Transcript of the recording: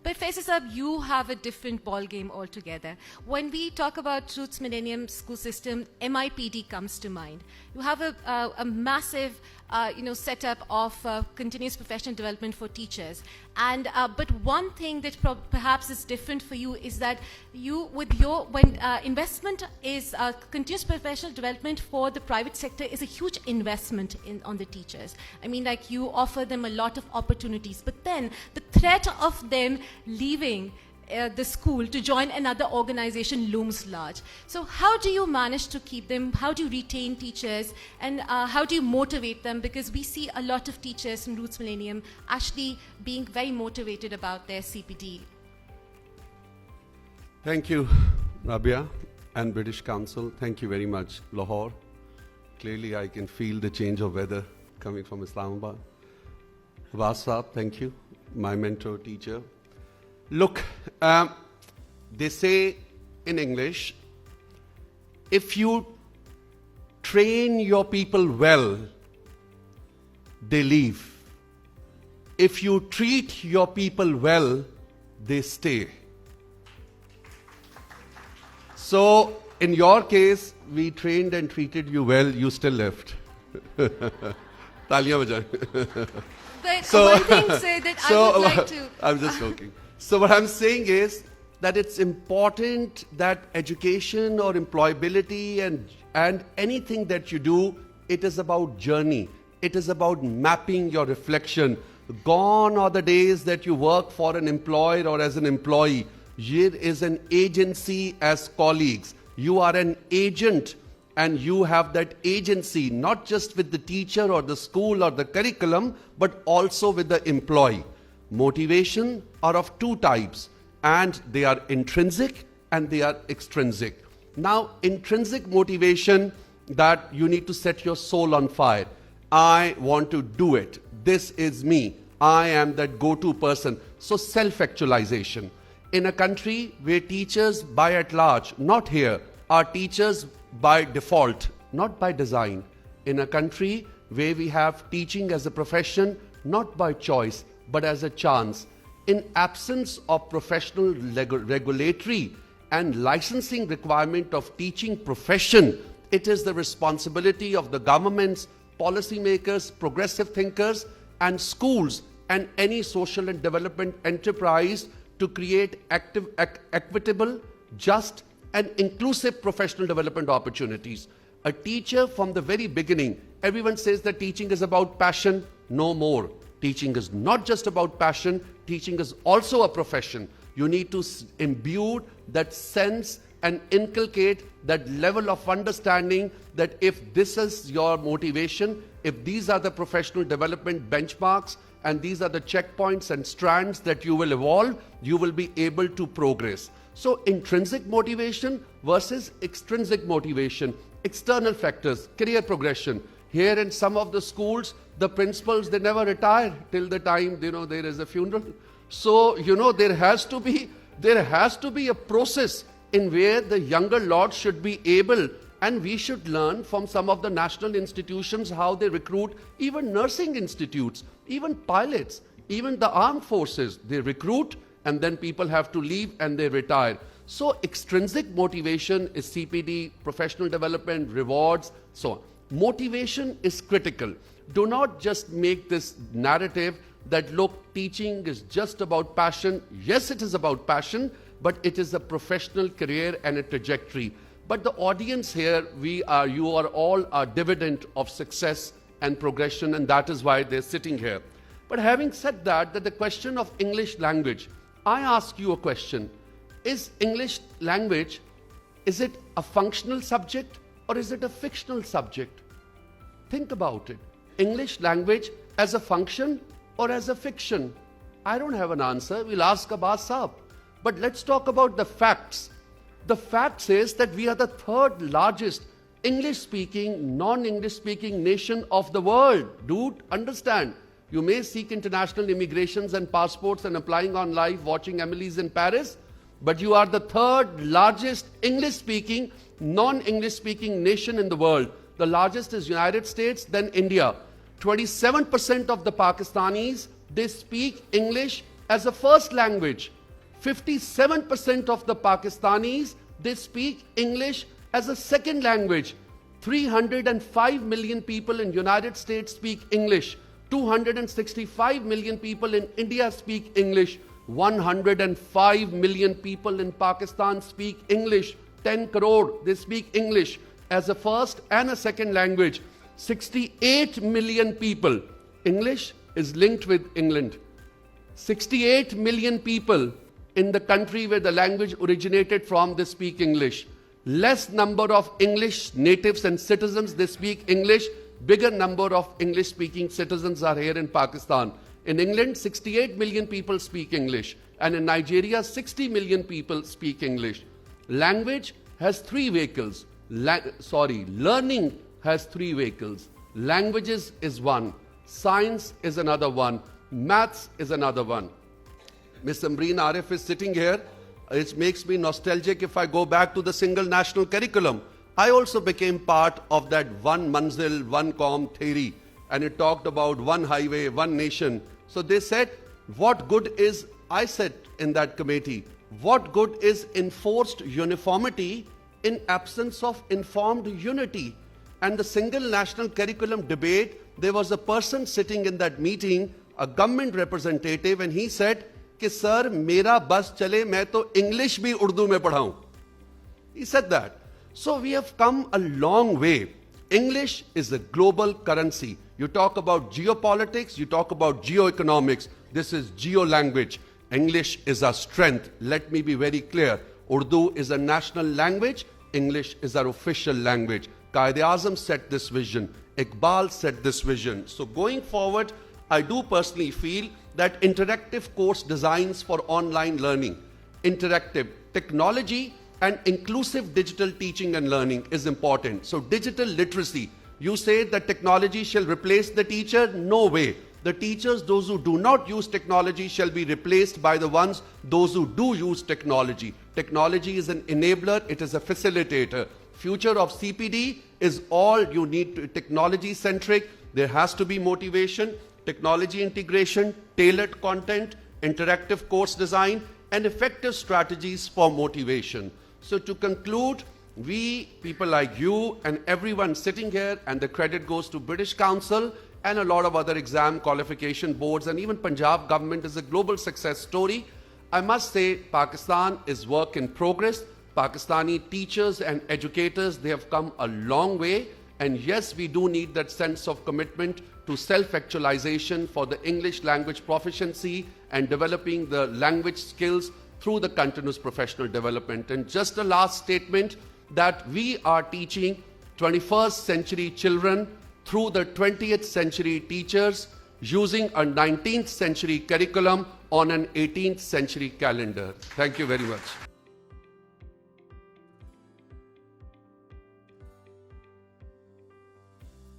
But Faisal Sahab, you have a different ball game altogether. When we talk about Roots Millennium School System, MIPD comes to mind. You have a massive setup of continuous professional development for teachers. And but one thing that perhaps is different for you is that when investment is continuous professional development for the private sector is a huge investment on the teachers. I mean, like, you offer them a lot of opportunities, but then the threat of them leaving the school to join another organization looms large. So how do you manage to keep them? How do you retain teachers? And how do you motivate them? Because we see a lot of teachers from Roots Millennium actually being very motivated about their CPD. Thank you, Rabia and British Council. Thank you very much, Lahore. Clearly I can feel the change of weather coming from Islamabad. Abbas Saab, thank you, my mentor, teacher. Look, they say in English, if you train your people well, they leave. If you treat your people well, they stay. So, in your case, we trained and treated you well, you still left. Taliyan bajaye. But one thing, sir, that I would like to... I'm just joking. So what I'm saying is that it's important that education or employability and anything that you do, it is about journey. It is about mapping your reflection. Gone are the days that you work for an employer or as an employee. Here is an agency as colleagues. You are an agent, and you have that agency not just with the teacher or the school or the curriculum, but also with the employee. Motivation are of two types, and they are intrinsic and they are extrinsic. Now, intrinsic motivation, that you need to set your soul on fire. I want to do it. This is me. I am that go-to person. So self-actualization. In a country where teachers by at large, not here, are teachers by default, not by design. In a country where we have teaching as a profession, not by choice, but as a chance. In absence of professional regulatory and licensing requirement of teaching profession, it is the responsibility of the governments, policymakers, progressive thinkers, and schools, and any social and development enterprise to create equitable, just, and inclusive professional development opportunities. A teacher from the very beginning, everyone says that teaching is about passion. No more. Teaching is not just about passion, teaching is also a profession. You need to imbue that sense and inculcate that level of understanding that if this is your motivation, if these are the professional development benchmarks and these are the checkpoints and strands that you will evolve, you will be able to progress. So intrinsic motivation versus extrinsic motivation, external factors, career progression. Here in some of the schools, the principals, they never retire till the time, there is a funeral. So, there has to be a process in where the younger lot should be able, and we should learn from some of the national institutions how they recruit, even nursing institutes, even pilots, even the armed forces. They recruit and then people have to leave and they retire. So extrinsic motivation is CPD, professional development, rewards, so on. Motivation is critical. Do not just make this narrative that, look, teaching is just about passion. Yes, it is about passion, but it is a professional career and a trajectory. But the audience here, you are all a dividend of success and progression, and that is why they're sitting here. But having said that, the question of English language, I ask you a question. Is English language, is it a functional subject or is it a fictional subject? Think about it. English language as a function or as a fiction? I don't have an answer. We'll ask Abbas Saab. But let's talk about the facts. The fact is that we are the third largest English-speaking, non-English-speaking nation of the world. Dude, understand. You may seek international immigrations and passports and applying on live, watching Emily's in Paris, but you are the third largest English-speaking, non-English-speaking nation in the world. The largest is United States, then India. 27% of the Pakistanis, they speak English as a first language. 57% of the Pakistanis, they speak English as a second language. 305 million people in United States speak English. 265 million people in India speak English. 105 million people in Pakistan speak English. 10 crore, they speak English as a first and a second language. 68 million people. English is linked with England. 68 million people in the country where the language originated from, they speak English. Less number of English natives and citizens, they speak English. Bigger number of English-speaking citizens are here in Pakistan. In England, 68 million people speak English. And in Nigeria, 60 million people speak English. Language has three vehicles. Learning has three vehicles. Languages is one. Science is another one. Maths is another one. Miss Ambreen Arif is sitting here. It makes me nostalgic if I go back to the single national curriculum. I also became part of that one manzil, one qawm theory. And it talked about one highway, one nation. So they said, what good is, I said in that committee, what good is enforced uniformity in absence of informed unity? And the single national curriculum debate, there was a person sitting in that meeting, a government representative, and he said, कि sir मेरा बस चले मैं तो English भी उर्दू में पढ़ाऊं. He said that. So we have come a long way. English is a global currency. You talk about geopolitics, you talk about geoeconomics. This is geo-language. English is our strength. Let me be very clear. Urdu is a national language. English is our official language. Quaid-e-Azam set this vision. Iqbal set this vision. So going forward, I do personally feel that interactive course designs for online learning, interactive technology and inclusive digital teaching and learning is important. So digital literacy, you say that technology shall replace the teacher? No way. The teachers, those who do not use technology, shall be replaced by the ones, those who do use technology. Technology is an enabler, it is a facilitator. Future of CPD is all you need to technology centric. There has to be motivation, technology integration, tailored content, interactive course design, and effective strategies for motivation. So to conclude, we, people like you and everyone sitting here, and the credit goes to British Council and a lot of other exam qualification boards, and even Punjab government is a global success story. I must say Pakistan is work in progress. Pakistani teachers and educators, they have come a long way. And yes, we do need that sense of commitment to self-actualization for the English language proficiency and developing the language skills through the continuous professional development. And just a last statement that we are teaching 21st century children through the 20th century teachers using a 19th century curriculum on an 18th century calendar. Thank you very much.